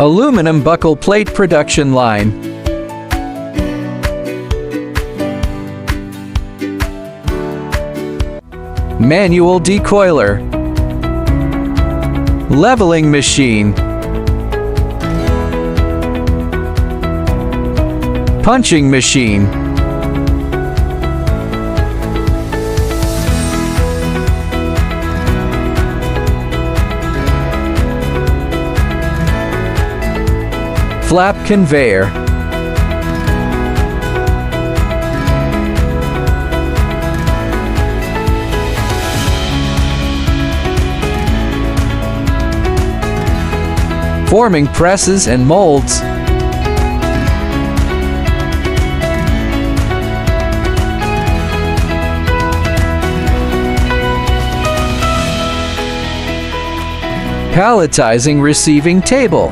Aluminum buckle plate production line. Manual decoiler. Leveling machine. Punching machine. Flap conveyor. Forming presses and molds. Palletizing receiving table.